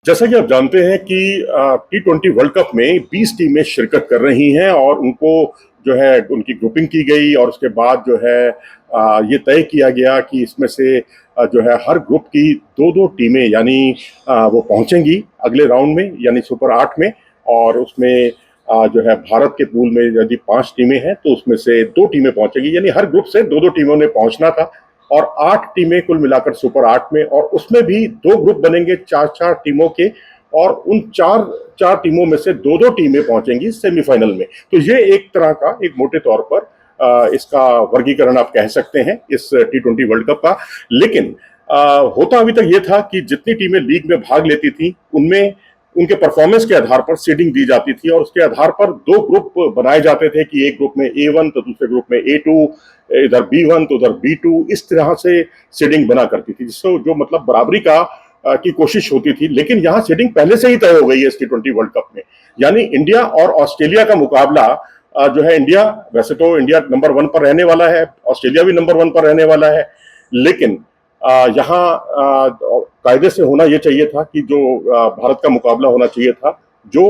जैसा कि आप जानते हैं कि T20 वर्ल्ड कप में 20 टीमें शिरकत कर रही हैं और उनको जो है उनकी ग्रुपिंग की गई और उसके बाद जो है ये तय किया गया कि इसमें से जो है हर ग्रुप की दो दो टीमें यानी वो पहुंचेंगी अगले राउंड में यानी सुपर 8 में। और उसमें जो है भारत के पूल में यदि 5 टीमें हैं तो उसमें से 2 टीमें पहुंचेंगी, यानी हर ग्रुप से दो दो टीमों ने पहुंचना था। और 8 टीमें कुल मिलाकर सुपर 8 में, और उसमें भी 2 ग्रुप बनेंगे 4-4 टीमों के, और उन चार चार टीमों में से दो दो टीमें पहुंचेंगी सेमीफाइनल में। तो ये एक तरह का एक मोटे तौर पर इसका वर्गीकरण आप कह सकते हैं इस T20 वर्ल्ड कप का। लेकिन होता अभी तक ये था कि जितनी टीमें लीग में भाग लेती थी उनमें उनके परफॉर्मेंस के आधार पर सीडिंग दी जाती थी, और उसके आधार पर 2 ग्रुप बनाए जाते थे कि एक ग्रुप में A1 तो दूसरे ग्रुप में A2, इधर B1 तो उधर B2, इस तरह से सीडिंग बना करती थी, जिससे जो मतलब बराबरी का की कोशिश होती थी। लेकिन यहाँ सीडिंग पहले से ही तय हो गई है इस T20 वर्ल्ड कप में, यानी इंडिया और ऑस्ट्रेलिया का मुकाबला जो है, इंडिया वैसे तो इंडिया नंबर 1 पर रहने वाला है, ऑस्ट्रेलिया भी नंबर 1 पर रहने वाला है। लेकिन यहाँ कायदे से होना यह चाहिए था कि जो भारत का मुकाबला होना चाहिए था जो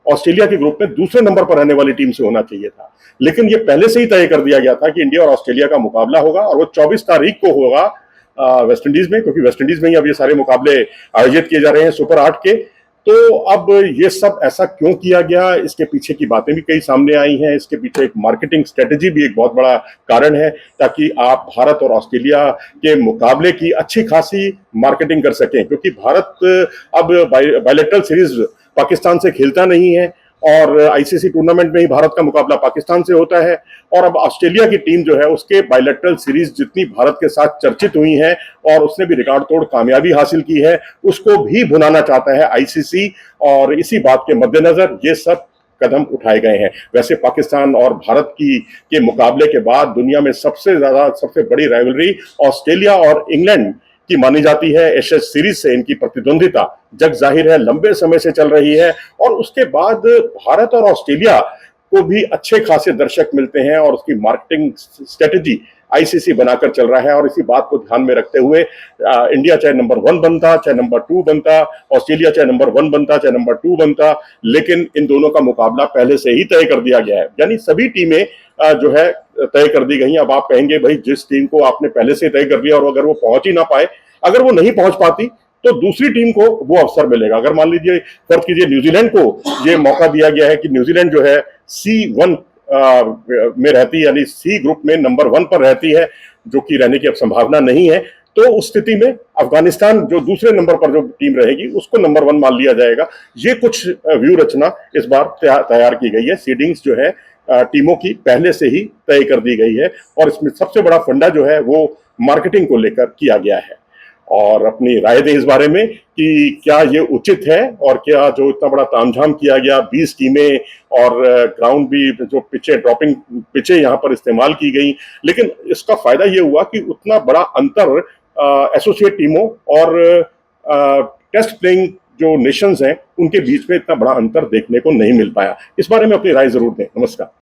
ऑस्ट्रेलिया के ग्रुप में दूसरे नंबर पर रहने वाली टीम से होना चाहिए था। लेकिन ये पहले से ही तय कर दिया गया था कि इंडिया और ऑस्ट्रेलिया का मुकाबला होगा, और वो 24 तारीख को होगा वेस्ट इंडीज में, क्योंकि वेस्ट इंडीज में ही अब ये सारे मुकाबले आयोजित किए जा रहे हैं सुपर 8 के। तो अब ये सब ऐसा क्यों किया गया, इसके पीछे की बातें भी कई सामने आई हैं। इसके पीछे एक मार्केटिंग स्ट्रेटेजी भी एक बहुत बड़ा कारण है, ताकि आप भारत और ऑस्ट्रेलिया के मुकाबले की अच्छी खासी मार्केटिंग कर सकें, क्योंकि भारत अब बायलैटरल सीरीज पाकिस्तान से खेलता नहीं है, और आईसीसी टूर्नामेंट में ही भारत का मुकाबला पाकिस्तान से होता है। और अब ऑस्ट्रेलिया की टीम जो है उसके बायलैटरल सीरीज जितनी भारत के साथ चर्चित हुई हैं और उसने भी रिकॉर्ड तोड़ कामयाबी हासिल की है, उसको भी भुनाना चाहता है आईसीसी। और इसी बात के मद्देनजर ये सब कदम उठाए गए हैं। वैसे पाकिस्तान और भारत की के मुकाबले के बाद दुनिया में सबसे बड़ी राइवलरी ऑस्ट्रेलिया और इंग्लैंड की मानी जाती है। एशेज सीरीज से इनकी प्रतिद्वंदिता जग जाहिर है लंबे समय से चल रही है, और उसके बाद भारत और ऑस्ट्रेलिया को भी अच्छे खासे दर्शक मिलते हैं, और उसकी मार्केटिंग स्ट्रेटेजी आईसीसी बनाकर चल रहा है। और इसी बात को ध्यान में रखते हुए इंडिया चाहे नंबर 1 बनता, चाहे नंबर 2 बनता, ऑस्ट्रेलिया चाहे नंबर 1 बनता, चाहे नंबर 2 बनता, लेकिन इन दोनों का मुकाबला पहले से ही तय कर दिया गया है। यानी सभी टीमें जो है तय कर दी गई। अब आप कहेंगे भाई जिस टीम को आपने पहले से तय कर दिया और अगर वो पहुंच ही ना पाए, अगर वो नहीं पहुंच पाती तो दूसरी टीम को वो अवसर मिलेगा। अगर मान लीजिए फर्ज कीजिए न्यूजीलैंड को ये मौका दिया गया है कि न्यूजीलैंड जो है C1 में रहती है, यानी सी ग्रुप में नंबर 1 पर रहती है, जो कि रहने की अब संभावना नहीं है, तो उस स्थिति में अफगानिस्तान जो दूसरे नंबर पर जो टीम रहेगी उसको नंबर 1 मान लिया जाएगा। ये कुछ व्यू रचना इस बार तैयार की गई है। सीडिंग्स जो है टीमों की पहले से ही तय कर दी गई है, और इसमें सबसे बड़ा फंडा जो है वो मार्केटिंग को लेकर किया गया है। और अपनी राय दें इस बारे में कि क्या ये उचित है, और क्या जो इतना बड़ा तामझाम किया गया 20 टीमें और ग्राउंड भी जो पिचे ड्रॉपिंग पिचे यहाँ पर इस्तेमाल की गई, लेकिन इसका फायदा ये हुआ कि उतना बड़ा अंतर एसोसिएट टीमों और टेस्ट प्लेइंग जो नेशंस हैं उनके बीच में इतना बड़ा अंतर देखने को नहीं मिल पाया। इस बारे में अपनी राय जरूर दें। नमस्कार।